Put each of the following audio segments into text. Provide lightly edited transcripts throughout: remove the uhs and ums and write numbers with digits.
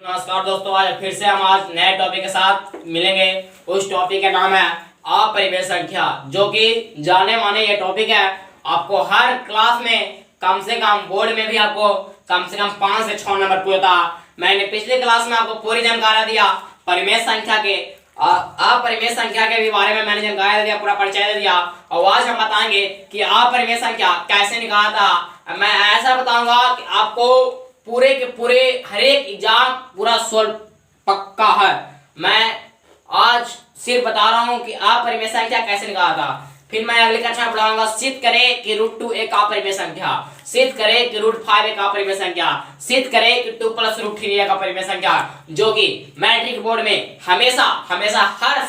नमस्कार दोस्तों, आज फिर से हम आज नए टॉपिक के साथ मिलेंगे। उस टॉपिक का नाम है अपरिमेय संख्या, जो कि जाने माने ये टॉपिक है। आपको हर क्लास में कम से कम बोर्ड में भी आपको कम से कम 5 से 6 नंबर पूछता। मैंने पिछली क्लास में आपको पूरी जानकारी दिया परिमेय संख्या के, अपरिमेय संख्या के भी बारे में मैंने जानकारी दिया, पूरा परिचय दे दिया। और आज हम बताएंगे कि अपरिमेय संख्या कैसे निकालता। मैं ऐसा बताऊंगा कि आपको पूरे के पूरे हर एक एग्जाम पूरा सोल्व पक्का है। मैं आज सिर्फ बता रहा हूं कि अपरिमेय संख्या कैसे निकालता। फिर मैं अगली कक्षा में पढ़ाऊंगा सिद्ध करें कि √2 एक अपरिमेय संख्या, सिद्ध करें कि √5 एक अपरिमेय संख्या, सिद्ध करें कि 2 + √3 एक अपरिमेय संख्या, जो कि मैट्रिक बोर्ड में हमेशा हमेशा हर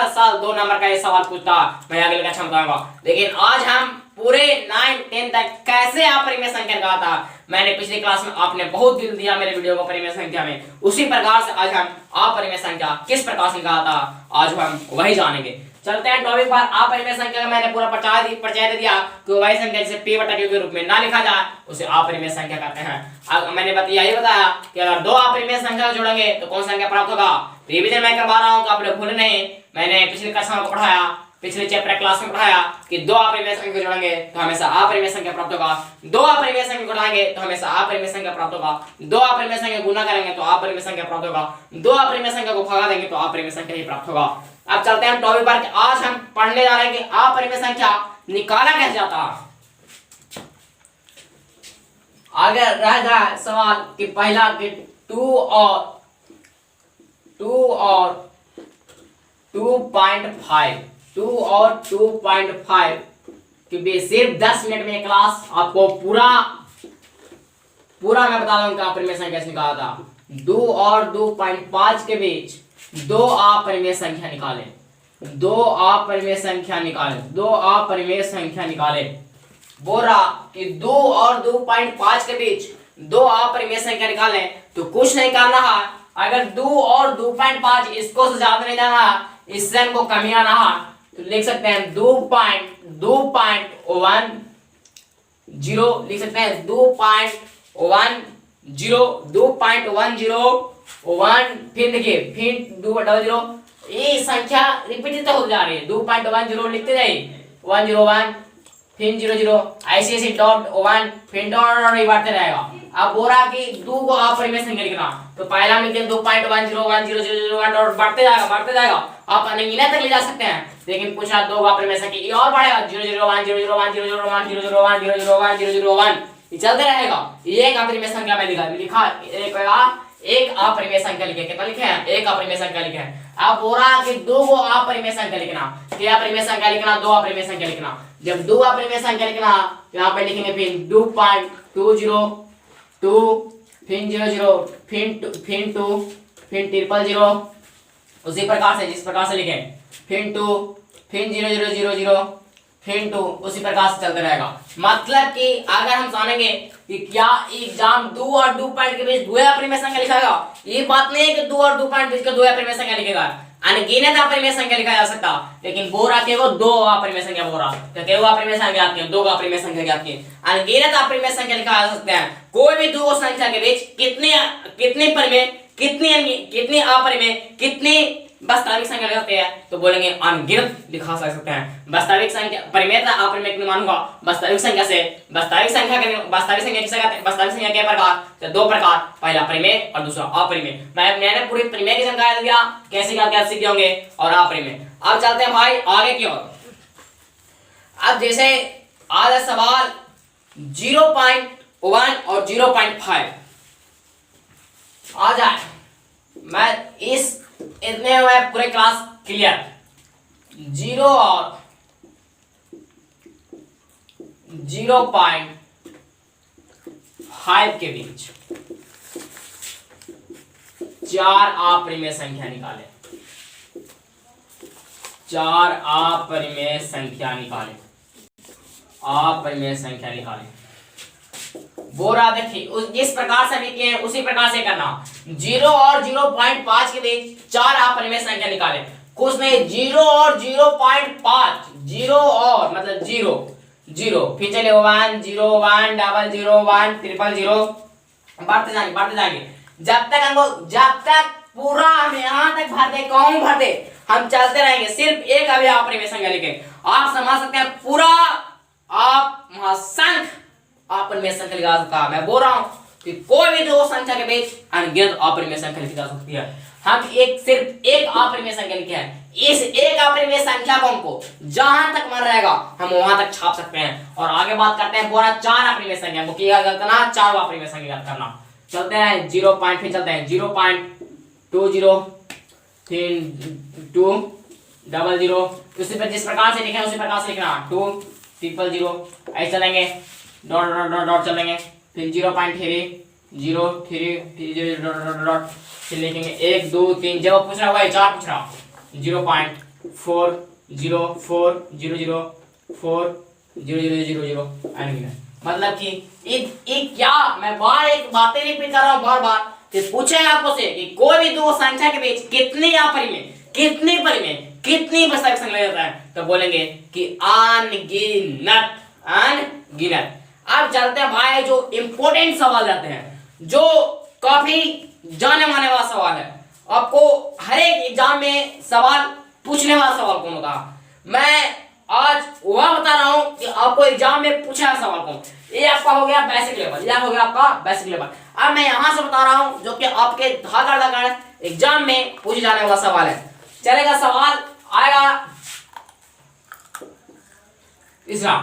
साल 2 नंबर का ये सवाल पूछता। मैं अगली कक्षा में बताऊंगा। लेकिन आज हम पूरे 9 10 तक कैसे अपरिमेय संख्या निकालता। मैंने पिछली क्लास में आपने बहुत दिल दिया मेरे वीडियो को परिमेय संख्या में, उसी प्रकार से आज हम अपरिमेय संख्या किस प्रकार से निकालता आज हम वही जानेंगे। चलते हैं टॉपिक पर। अपरिमेय संख्या का मैंने पूरा परिचय दे दिया कि वही संख्या जिसे p/q के रूप में ना लिखा जाए उसे अपरिमेय संख्या कहते हैं। अब मैंने यही बताया कि अगर 2 अपरिमेय संख्या जोड़ेंगे तो कौन सा संख्या प्राप्त होगा। रिवीजन मैं करवा रहा हूं तो आप लोग भूले नहीं। मैंने पिछली कक्षा में पढ़ाया, पिछले चैप्टर क्लास में पढ़ाया कि 2 अपरिमेय संख्या जोड़ेंगे तो हमेशा अपरिमेय संख्या प्राप्त होगा, 2 अपरिमेय संख्या घटाएंगे तो हमेशा अपरिमेय संख्या प्राप्त होगा, 2 अपरिमेय संख्या गुना करेंगे तो अपरिमेय संख्या प्राप्त होगा, 2 अपरिमेय संख्या को भगा देंगे तो अपरिमेय संख्या ही प्राप्त होगा। अब चलते हैं टॉपिक पर। आज हम पढ़ने जा रहे हैं कि अपरिमेय संख्या निकाला कैसे जाता। आगे रहेगा सवाल कि पहला कि 2 और 2.5 के बीच सिर्फ 10 मिनट में क्लास आपको पूरा मैं बता दूंगा अपरिमेय संख्या कैसे निकाला था। 2 और 2.5 के बीच 2 अपरिमेय संख्या निकालें, 2 अपरिमेय संख्या निकालें। बोल रहा कि 2 और 2.5 के बीच 2 अपरिमेय संख्या निकालें तो कुछ नहीं करना है। अगर 2 और 2.5 इसको से ज्यादा नहीं जाना, इससे हमको कमी आना है तो लिख सकते हैं 2.10 लिख सकते हैं 2.10 फिर देखिए फिर 2.00 ये संख्या रिपीट होती जा रही है। 2.10 लिखते जाइए 101 फिर 00 ऐसे डॉट 1 फिर डॉट बढ़ते रहेगा। अब बोल रहा कि 2 को अपरिमेय संख्या लिखना तो पहला लिखते हैं 2.101000 डॉट बढ़ते जाएगा। आप अनगिनत तक ले जा सकते हैं। लेकिन पूछा 2 का अपरिमेय संख्या ये और बढ़ेगा 001 001 001 001 001 001 ये चलते रहेगा। एक अपरिमेय संख्या में लिखा एक अपरिमेय संख्या लिखे। कितना लिखे हैं? एक अपरिमेय संख्या लिखे हैं। अब बोल रहा कि 2 को अपरिमेय संख्या लिखना, क्या अपरिमेय संख्या लिखना? 2 अपरिमेय संख्या लिखना। जब 2 अपरिमेय संख्या लिखना तो यहाँ पे लिखेंगे फिर 2.202 फिर 00 फिर 2 फिर 000 उसी प्रकार से जिस प्रकार से लिखे फिर 2 फिर 0000 फिर 2 उसी प्रकार से चलते रहेगा। मतलब कि अगर हम जानेंगे कि क्या एग्जाम 2 और 2 पॉइंट के बीच 2 अपरिमेय संख्या लिखेगा, ये बात नहीं है कि 2 और 2 पॉइंट बीच के 2 अपरिमेय संख्या लिखेगा। अनगिनत अपरिमेय संख्या लिखा जा सकता, लेकिन बोल रहा केवल 2 अपरिमेय संख्या बोल रहा तो केवल अपरिमेय संख्या ज्ञात किए, 2 का अपरिमेय संख्या ज्ञात किए। अनगिनत अपरिमेय संख्या लिखा जा सकते हैं। कोई भी 2 संख्या के बीच कितने परिमेय कितने अपरिमेय कितने वास्तविक संख्या करते हैं तो बोलेंगे अनगिनत लिखा सकते हैं। वास्तविक संख्या परिमेय था अपरिमेय के मान होगा वास्तविक संख्या से। वास्तविक संख्या किसे कहते हैं? वास्तविक संख्या के प्रकार तो 2 प्रकार, पहला परिमेय और दूसरा अपरिमेय। मैंने पूरी परिमेय की जानकारी दिया कैसे क्या सीख होंगे और अपरिमेय। अब चलते हैं भाई आगे की ओर। अब जैसे आज सवाल 0.1 और 0.5 आ जाए, मैं इतने में पूरे क्लास क्लियर। 0 और 0.5 के बीच 4 अपरिमेय संख्या निकाले, 4 अपरिमेय संख्या निकाले। बोरा देखिए जिस प्रकार से लिखे हैं उसी प्रकार से करना। 0 और 0.5 के बीच 4 अपरिमेय संख्या निकाले। कुछ नहीं 0 और 0.5 0 और मतलब 0 फिर चले 1 0 1 0 0 1 0 0 बढ़ते जाएंगे जब तक पूरा हम यहाँ तक भर दे, कहूँ भर दे, हम चलते रहेंगे। सिर्फ एक अभी अपरिमेय संख्या लिखेंगे। आप समझ सकते हैं पूरा आप महासंख्य अपरिमेय संख्या लिखा जा सकता है। मैं बोल रहा हूँ कि कोई भी दो संख्या के बीच अनगिनत अपरिमेय संख्या लिखी जा सकती है। हम सिर्फ एक अपरिमेय संख्या लिखे हैं। इस एक अपरिमेय संख्या को हमको जहां तक मन रहेगा हम वहां तक छाप सकते हैं। और आगे बात करते हैं पूरा 4 अपरिमेय संख्या को क्या करना, 4 अपरिमेय संख्या याद करना। चलते हैं 0 पॉइंट, फिर चलते हैं 0.20 फिर 200, उसी पर जिस प्रकार से लिखे उसी प्रकार से लिखना। 200 ऐसे चलेंगे, डॉट डॉट डॉट डॉट चलेंगे, फिर 0.3 0 3 फिर डॉट डॉट फिर लिखेंगे 1 2 3। जब पूछ रहा हुआ 4 पूछ रहा 0.4040040000 मतलब कि एक क्या मैं एक बातें रिपीट कर रहा हूँ बार बार। फिर पूछेगा आपको से कि कोई भी दो संख्या के बीच कितनी अपरिमेय कितनी बस्ता संख्या जाता है, तो बोलेंगे कि अनगिनत। अब चलते हैं भाई जो इंपॉर्टेंट सवाल रहते हैं, जो काफी जाने माने वाला सवाल है। आपको हर एक एग्जाम में सवाल पूछने वाला सवाल कौन होता है, मैं आज वह बता रहा हूं कि आपको एग्जाम में पूछा सवाल कौन। ये आपका हो गया बेसिक लेवल, यह हो गया आपका बेसिक लेवल। अब मैं यहां से बता रहा हूं जो कि आपके धागड़ एग्जाम में पूछे जाने वाला सवाल है। चलेगा, सवाल आएगा तीसरा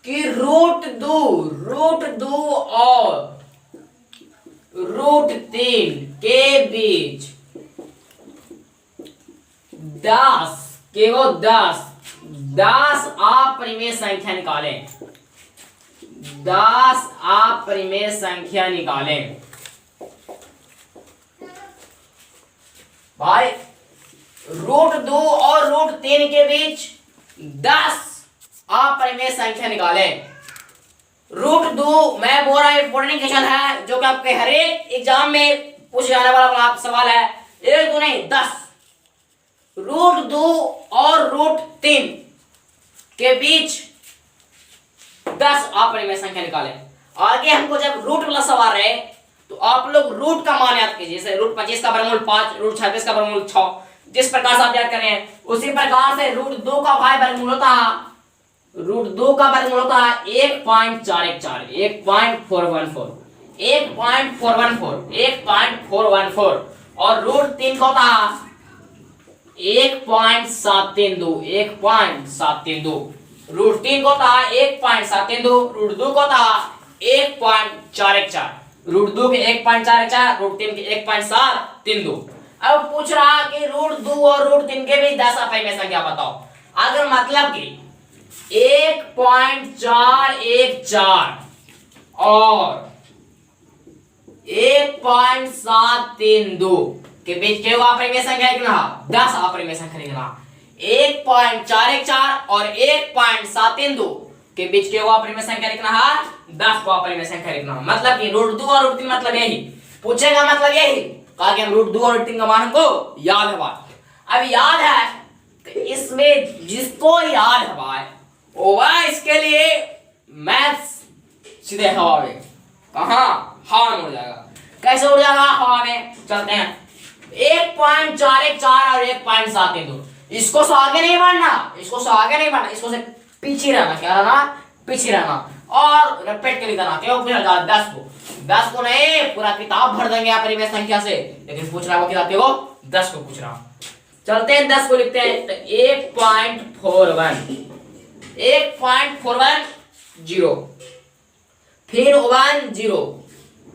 कि √2 और √3 के बीच 10 अपरिमेय संख्या निकालें। 10 अपरिमेय संख्या निकालें। भाई √2 और √3 के बीच 10 अपरिमेय संख्या निकालें। √2 मैं बोल रहा हूं इंपॉर्टेंट क्वेश्चन है जो कि आपके हर एक एग्जाम में पूछे जाने वाला सवाल है। 1 2 नहीं 10। √2 और √3 के बीच 10 अपरिमेय संख्या निकालें। आगे हमको जब रूट वाला सवाल रहे तो आप लोग रूट का मान याद कीजिए। जैसे √25 का वर्गमूल 5, √36 का वर्गमूल 6, जिस प्रकार से आप याद कर रहे हैं उसी प्रकार से √2 का भाई वर्गमूल होता है, √2 का वर्गमूल होता है 1.414 1.414 और √3 का होता है 1.732 √3 को होता है 1.732, √2 को होता है 1.414, √2 के 1.414, √3 के 1.732। अब पूछ रहा कि √2 और √3 के बीच 10 अपरिमेय संख्या बताओ। अगर मतलब कि 1.414 और 1.732 के बीच क्या अपरिमेय संख्या लिखना, 10 अपरिमेय संख्या लिखना। 1.414 और 1.732 के बीच क्या अपरिमेय संख्या लिखना है, 10 को अपरिमेय संख्या लिखना। मतलब कि √2 और √3 मतलब यही पूछेगा, मतलब यही कहा कि हम √2 और √3 का मान हमको याद है भाई। अब याद है तो इसमें जिसको याद है भाई वह इसके लिए मैथ्स सीधे हवा में, कहां हवा में उड़ जाएगा। कैसे उड़ जाएगा हवा में, चलते हैं 1.414 और 1.732। इसको से आगे नहीं बढ़ना, इसको से पीछे रहना। क्या रहना, पीछे रहना। और रिपीट के लिए करना क्यों, 10 को नहीं पूरा किताब भर देंगे अपरिमेय संख्या से, लेकिन पूछ रहा है वो किताब देखो 10 को पूछ रहा। चलते हैं 10 को लिखते हैं तो 1.41 फिर 10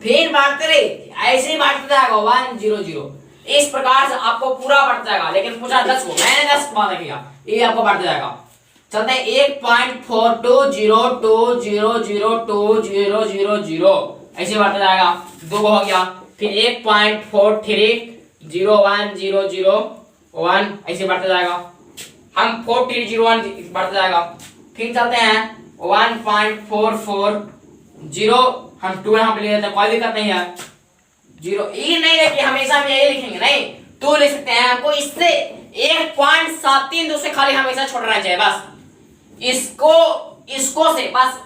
फिर बढ़ते रहे, ऐसे ही बढ़ते जाएगा 100। इस प्रकार से आपको पूरा बढ़ता जाएगा, लेकिन पूछा 10 को, मैंने 10 बात किया, ये आपको बढ़ता जाएगा। चलते हैं 1.4202002000 ऐसे बढ़ता जाएगा, 2 हो गया। फिर 1.43010001 ऐसे बढ़ता जाएगा, हम 4301 बढ़ता जाएगा। फिर चलते हैं 1.440 हम 2 यहाँ पे ले लेते हैं, कोई दिक्कत नहीं है। 0 ये नहीं है कि हमेशा हम यही लिखेंगे, नहीं 2 लिख सकते हैं। आपको इससे 1.732 से खाली हमेशा छोड़ना चाहिए, बस इसको से बस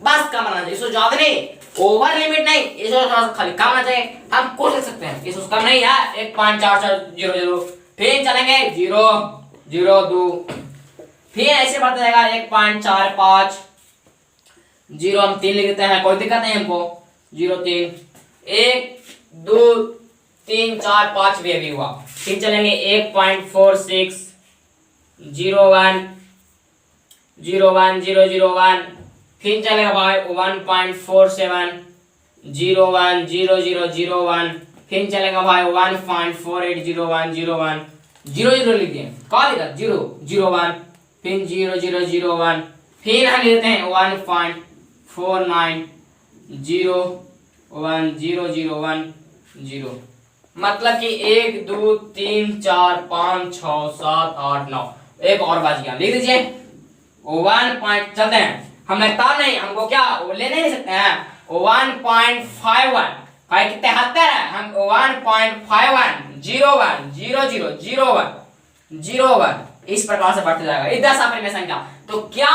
कम रहना चाहिए, इसको ज्यादा नहीं ओवर लिमिट नहीं, इसको थोड़ा सा खाली कम आना चाहिए, हम कुछ लिख सकते हैं, इसको कम नहीं है 1.4400। फिर चलेंगे 0 0 2, फिर ऐसे बढ़ता जाएगा 1.45 0, हम 3 लिख देते हैं, कोई दिक्कत नहीं हमको। 0 3 1 2 3 4 5 भी हुआ। फिर चलेंगे 1.46 0 1 0 1 0 0 1, फिर चलेगा भाई 1.47 0 1 0 0 0 1, फिर चलेगा भाई 1.48 0 1 0 1 0 0 लिख दिए, कहाँ लिखा 0 0 1, फिर 0 0 0 1, फिर हम लेते हैं 1.49 0 1 0 0 1 0। मतलब कि 1 2 3 4 5 6 7 8 9, एक और बच गया, लिख दीजिए 1 पॉइंट। चलते हैं, हम लगता नहीं हमको, क्या वो ले नहीं सकते हैं 1.51, भाई कितने 73 है, हम 1.51 0 1 0 0 0 1 0 1 इस प्रकार से बढ़ते जाएगा। इस 10 अपरिमेय संख्या, तो क्या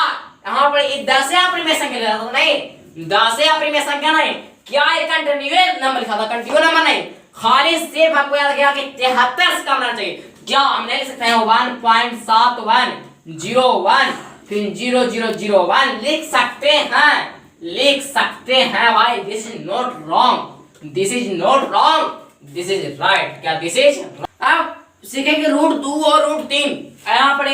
यहाँ पर ये 10 अपरिमेय संख्या तो नहीं, 10 अपरिमेय संख्या नहीं, क्या ये कंटिन्यूअस नंबर लिखा था, कंटिन्यूअस नंबर नहीं, खाली सिर्फ हमको याद किया कि 73 से कम रहना चाहिए। क्या हम नहीं लिख सकते हैं 1.71 0 1 फिर 0 0 0 1 लिख सकते हैं, लिख सकते हैं भाई। This is not wrong, this is not wrong, this is right. क्या दिस इज, अब सीखेंगे √2 और √3। यहाँ पर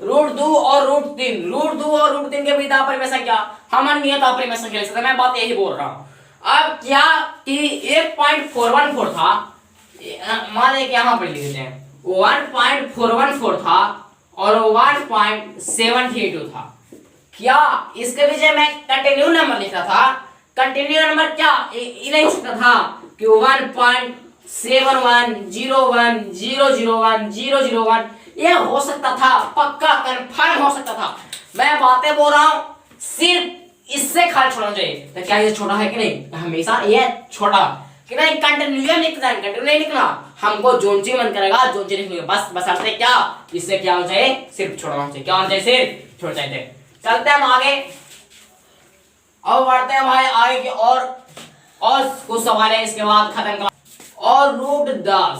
√2 और √3, √2 और √3 के बीच अपरिमेय संख्या हम अनियत अपरिमेय संख्या लिख सकते हैं, मैं बात यही बोल रहा हूँ। अब क्या कि 1.414 था, मान लें कि यहाँ पर लिख देते हैं 1.414 था और 1.732 था। क्या इसके पीछे मैं कंटिन्यू नंबर लिख रहा था, कंटिन्यू नंबर क्या नहीं सकता था कि 1.71 0 1 0 0 1 0 0 1 ये हो सकता था, पक्का कंफर्म हो सकता था। मैं बातें बोल रहा हूँ, सिर्फ इससे खाली छोड़ना चाहिए। तो क्या ये छोटा है कि नहीं, हमेशा ये छोटा कि नहीं, कंटिन्यू लिखना है, कंटिन्यू नहीं लिखना, हमको जोन ची मन करेगा जोन ची लिखेंगे बस, बस अर्थ क्या, इससे क्या होना चाहिए, सिर्फ छोड़ना चाहिए, क्या होना चाहिए, सिर्फ छोड़ चाहिए। चलते हैं हम आगे, अब बढ़ते हैं भाई आगे की और कुछ सवाल है, इसके बाद खत्म कर। और √10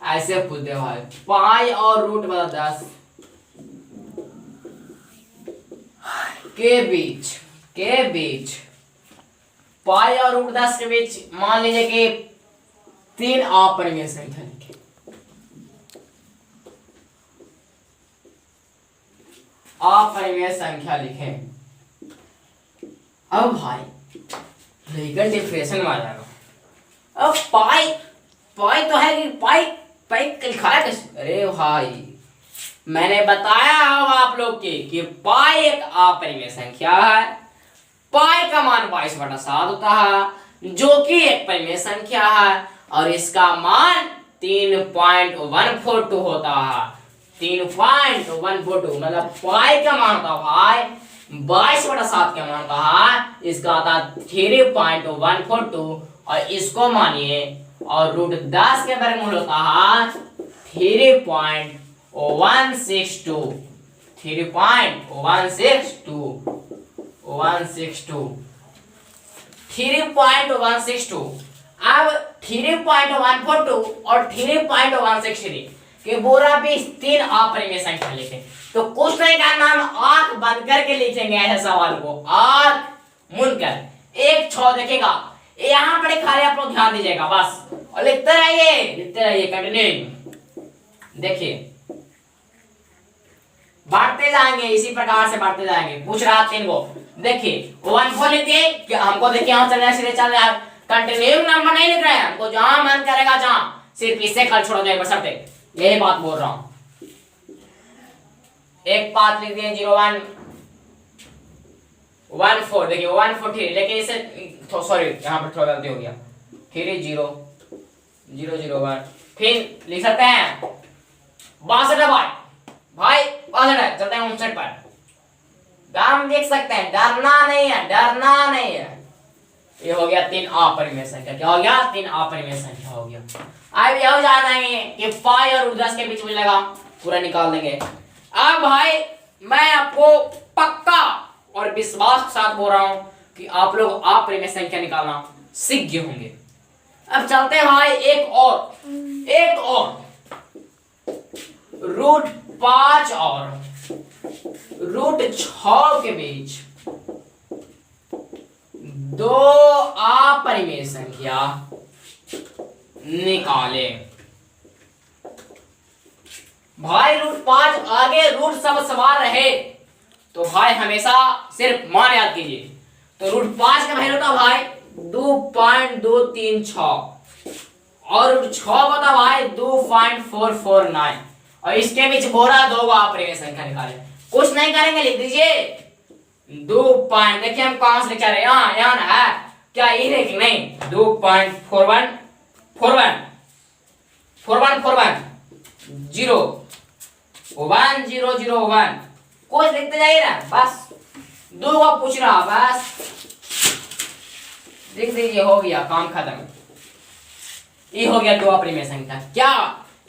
ऐसे पूछ दे भाई, पाई और √10 के बीच पाई और √10 के बीच मान लीजिए कि 3 अपरिमेय संख्या लिखे, अपरिमेय संख्या लिखें। अब भाई लेकिन डिफरेंशियल में आ जाएगा। अब पाई तो है कि पाई लिखा है कैसे, अरे भाई मैंने बताया होगा आप लोग कि पाई एक अपरिमेय संख्या है, पाई का मान 22/7 होता है जो कि एक परिमेय संख्या है, और इसका मान 3.142 होता है, 3.142, मतलब पाई का मान होता है भाई 22/7 का मान होता है, इसका आता है 3.142, और इसको मानिए, और √10 के वर्गमूल होता है 3.162 3.162। अब 3.142 और 3.163 के बोरा भी 3 अपरिमेय संख्या लिखे, तो कुछ नहीं करना, हम आंख बंद करके लिखेंगे ऐसे सवाल को, आंख मूंद कर एक छो देखेगा, यहाँ पर खाली आप लोग ध्यान दीजिएगा बस, और लिखते रहिए कंटिन्यू। देखिए बढ़ते जाएंगे, इसी प्रकार से बढ़ते जाएंगे। पूछ रहा 3 को, देखिए 1 लिखिए कि हमको देखिए यहाँ चल रहा है, सीधे चल रहा है, कंटिन्यू नंबर नहीं लिख रहे हैं, हमको जहां मन करेगा जहां, सिर्फ इससे कल छोड़ जाए बसरते, यही बात बोल रहा हूं। एक बात लिख दिए 01 14, देखिए 143, लेकिन इसे सॉरी यहाँ पर थोड़ा गलती हो गया, 30 फिर लिख सकते हैं 62 भाई 62, चलते हैं 59 पर, हम देख सकते हैं, डरना नहीं है। ये हो गया 3 अपरिमेय संख्या, क्या हो गया, 3 अपरिमेय संख्या हो गया। अब यह जान आएंगे कि पाई और √10 के बीच मिलेगा, पूरा निकाल देंगे। अब भाई मैं आपको पक्का और विश्वास के साथ बोल रहा हूं, कि आप लोग अपरिमेय संख्या निकालना सीख गए होंगे। अब चलते हैं भाई एक और रूट 5 और रूट 6 के बीच दो अपरिमेय संख्या निकाले। भाई रूट 5 आगे रूट सब सवार रहे तो भाई हमेशा सिर्फ मान याद कीजिए। तो रूट 5 का वैल्यू था भाई 2.236 और रूट 6 का था भाई 2.449 और इसके बीच बोरा दो अपरिमेय संख्या निकाले। कुछ नहीं करेंगे, लिख दीजिए 2 पॉइंट, देखिए हम कहां से लिखा रहे हैं, यहाँ है क्या ये लिखेंगे नहीं 2.4141 कुछ लिखते जाइए ना, बस दो को पूछ रहा, बस लिख दीजिए, हो गया काम खत्म। ये हो गया दो अपरिमेय संख्या। क्या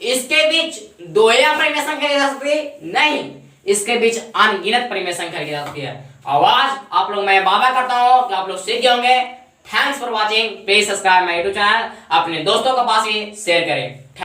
इसके बीच दो ही अपरिमेय संख्या लिखी जा सकती है? नहीं, इसके बीच अनगिनत परिमेय संख्या लिखी जा सकती है। आवाज आप लोग, मैं वादा करता हूं कि आप लोग सीख गए होंगे। Thanks for watching, please subscribe my YouTube channel, अपने दोस्तों के पास भी शेयर करें।